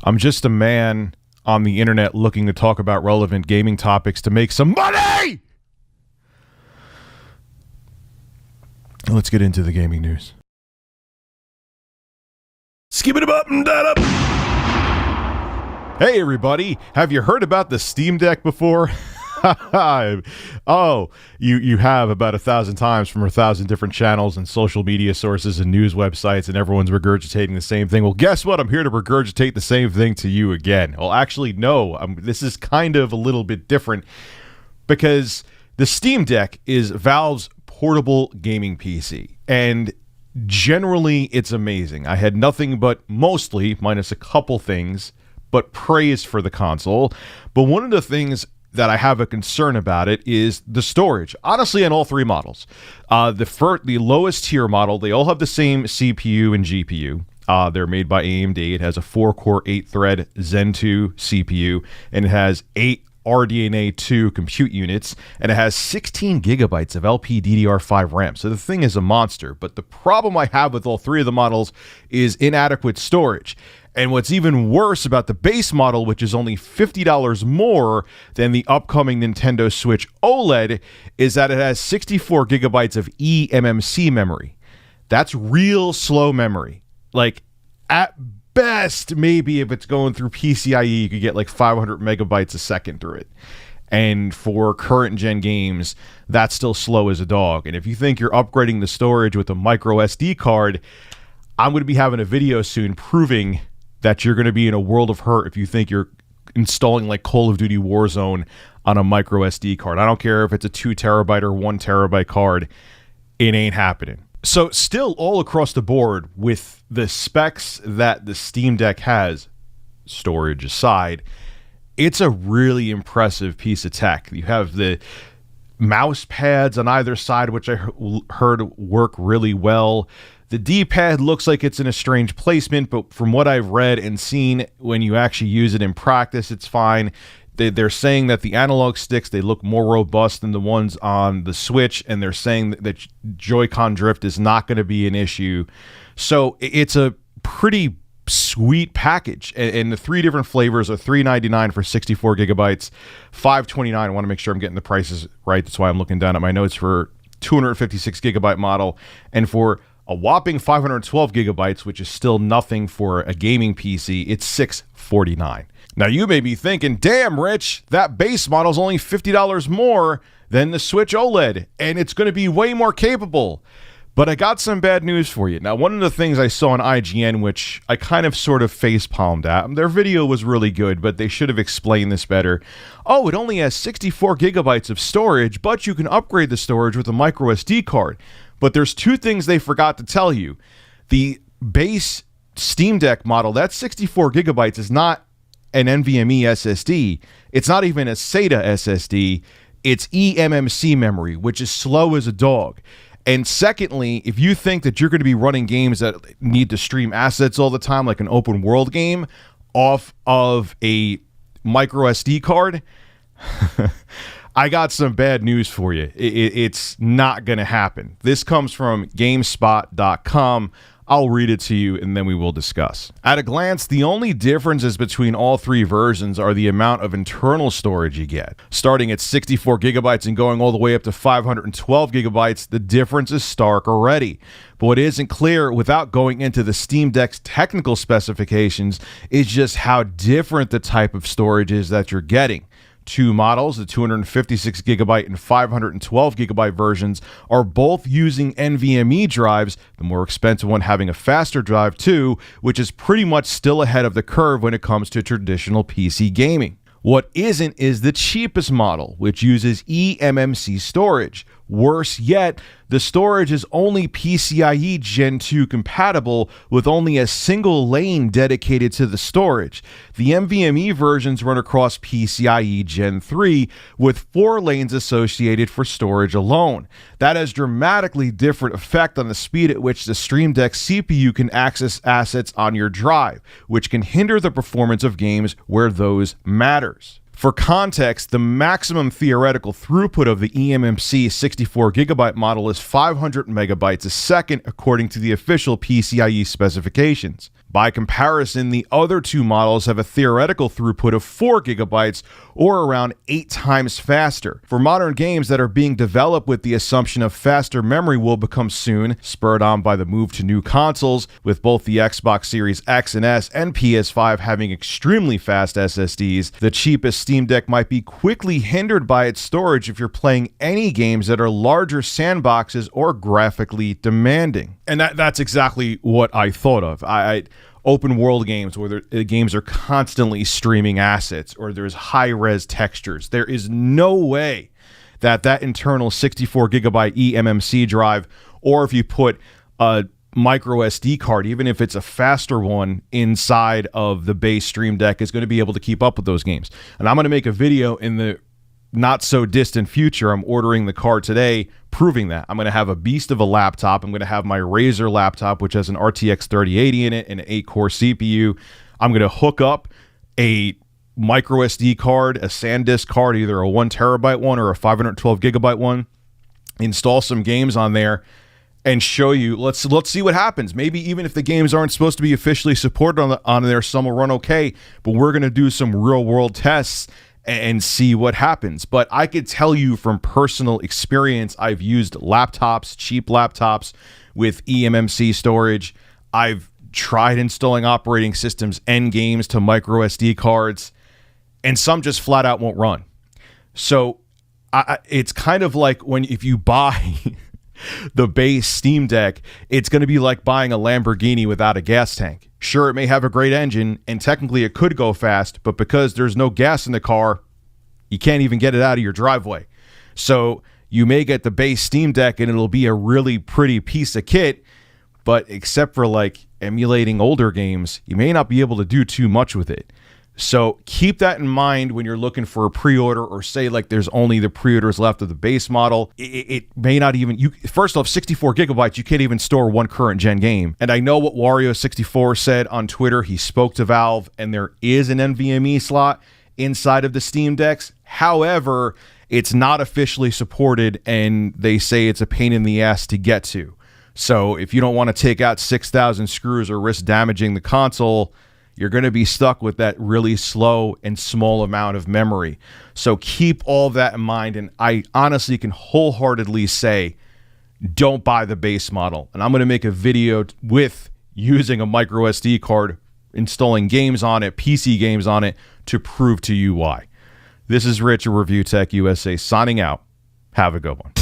I'm just a man on the internet looking to talk about relevant gaming topics to make some money! Let's get into the gaming news. Skip it up and down up. Hey everybody, have you heard about the Steam Deck before? Oh, you have about 1,000 times from 1,000 different channels and social media sources and news websites, and everyone's regurgitating the same thing. Well, guess what? I'm here to regurgitate the same thing to you again. Well, actually, no. This is kind of a little bit different because the Steam Deck is Valve's portable gaming PC, and generally it's amazing. I had nothing but mostly, minus a couple things, but praise for the console. But one of the things that I have a concern about it is the storage. Honestly, on all three models. The lowest tier model, they all have the same CPU and GPU. They're made by AMD. It has a 4-core, 8-thread Zen 2 CPU, and it has 8 RDNA 2 compute units, and it has 16 gigabytes of LPDDR5 RAM. So the thing is a monster. But the problem I have with all three of the models is inadequate storage. And what's even worse about the base model, which is only $50 more than the upcoming Nintendo Switch OLED, is that it has 64 gigabytes of eMMC memory. That's real slow memory. Like, at best, maybe if it's going through PCIe, you could get like 500 megabytes a second through it. And for current gen games, that's still slow as a dog. And if you think you're upgrading the storage with a micro SD card, I'm going to be having a video soon proving that you're going to be in a world of hurt if you think you're installing like Call of Duty Warzone on a micro SD card. I don't care if it's a 2 terabyte or 1 terabyte card. It ain't happening. So still all across the board with the specs that the Steam Deck has, storage aside, it's a really impressive piece of tech. You have the mouse pads on either side, which I heard work really well. The D-pad looks like it's in a strange placement, but from what I've read and seen, when you actually use it in practice, it's fine. They're saying that the analog sticks, they look more robust than the ones on the Switch, and they're saying that Joy-Con drift is not going to be an issue. So it's a pretty sweet package, and the three different flavors are $399 for 64 gigabytes, $529. I want to make sure I'm getting the prices right. That's why I'm looking down at my notes for 256 gigabyte model, and for a whopping 512 gigabytes, which is still nothing for a gaming PC, it's $649. Now you may be thinking, damn, Rich, that base model is only $50 more than the Switch OLED, and it's going to be way more capable. But I got some bad news for you. Now, one of the things I saw on IGN, which I kind of sort of face-palmed at, their video was really good, but they should have explained this better. Oh, it only has 64 gigabytes of storage, but you can upgrade the storage with a micro SD card. But there's two things they forgot to tell you. The base Steam Deck model, that 64 gigabytes is not an NVMe SSD. It's not even a SATA SSD. It's eMMC memory, which is slow as a dog. And secondly, if you think that you're going to be running games that need to stream assets all the time, like an open world game, off of a micro SD card, I got some bad news for you. It's not going to happen. This comes from GameSpot.com. I'll read it to you, and then we will discuss. At a glance, the only differences between all three versions are the amount of internal storage you get. Starting at 64 gigabytes and going all the way up to 512 gigabytes, the difference is stark already. But what isn't clear without going into the Steam Deck's technical specifications is just how different the type of storage is that you're getting. Two models, the 256 gigabyte and 512 gigabyte versions, are both using NVMe drives, the more expensive one having a faster drive too, which is pretty much still ahead of the curve when it comes to traditional PC gaming. What isn't is the cheapest model, which uses eMMC storage. Worse yet, the storage is only PCIe Gen 2 compatible with only a single lane dedicated to the storage. The NVMe versions run across PCIe Gen 3 with 4 lanes associated for storage alone. That has dramatically different effect on the speed at which the Stream Deck CPU can access assets on your drive, which can hinder the performance of games where those matters. For context, the maximum theoretical throughput of the eMMC 64GB model is 500 megabytes a second, according to the official PCIe specifications. By comparison, the other two models have a theoretical throughput of 4 gigabytes, or around 8 times faster. For modern games that are being developed with the assumption of faster memory will become soon, spurred on by the move to new consoles, with both the Xbox Series X and S and PS5 having extremely fast SSDs, the cheapest Steam Deck might be quickly hindered by its storage if you're playing any games that are larger sandboxes or graphically demanding. And that's exactly what I thought of. Open world games where the games are constantly streaming assets or there's high-res textures. There is no way that internal 64 gigabyte eMMC drive, or if you put a micro SD card, even if it's a faster one inside of the base Stream Deck, is going to be able to keep up with those games. And I'm going to make a video in the not so distant future. I'm ordering the card today, proving that. I'm going to have a beast of a laptop. I'm going to have my Razer laptop, which has an RTX 3080 in it and an 8-core CPU. I'm going to hook up a micro SD card, a SanDisk card, either a 1 terabyte one or a 512 gigabyte one, install some games on there, and show you. Let's see what happens. Maybe even if the games aren't supposed to be officially supported on there, some will run okay, but we're going to do some real world tests and see what happens. But I could tell you from personal experience, I've used laptops, cheap laptops with eMMC storage. I've tried installing operating systems and games to micro SD cards, and some just flat out won't run. So it's kind of like if you buy the base Steam Deck, it's going to be like buying a Lamborghini without a gas tank. Sure, it may have a great engine, and technically it could go fast, but because there's no gas in the car, you can't even get it out of your driveway. So you may get the base Steam Deck, and it'll be a really pretty piece of kit, but except for like emulating older games, you may not be able to do too much with it. So keep that in mind when you're looking for a pre-order, or say like there's only the pre-orders left of the base model. It may not even, first off, 64 gigabytes, you can't even store one current gen game. And I know what Wario64 said on Twitter. He spoke to Valve, and there is an NVMe slot inside of the Steam Decks. However, it's not officially supported, and they say it's a pain in the ass to get to. So if you don't want to take out 6,000 screws or risk damaging the console, you're going to be stuck with that really slow and small amount of memory. So keep all that in mind, and I honestly can wholeheartedly say, don't buy the base model. And I'm going to make a video with using a micro SD card, installing games on it, PC games on it, to prove to you why. This is Rich of Review Tech USA signing out. Have a good one.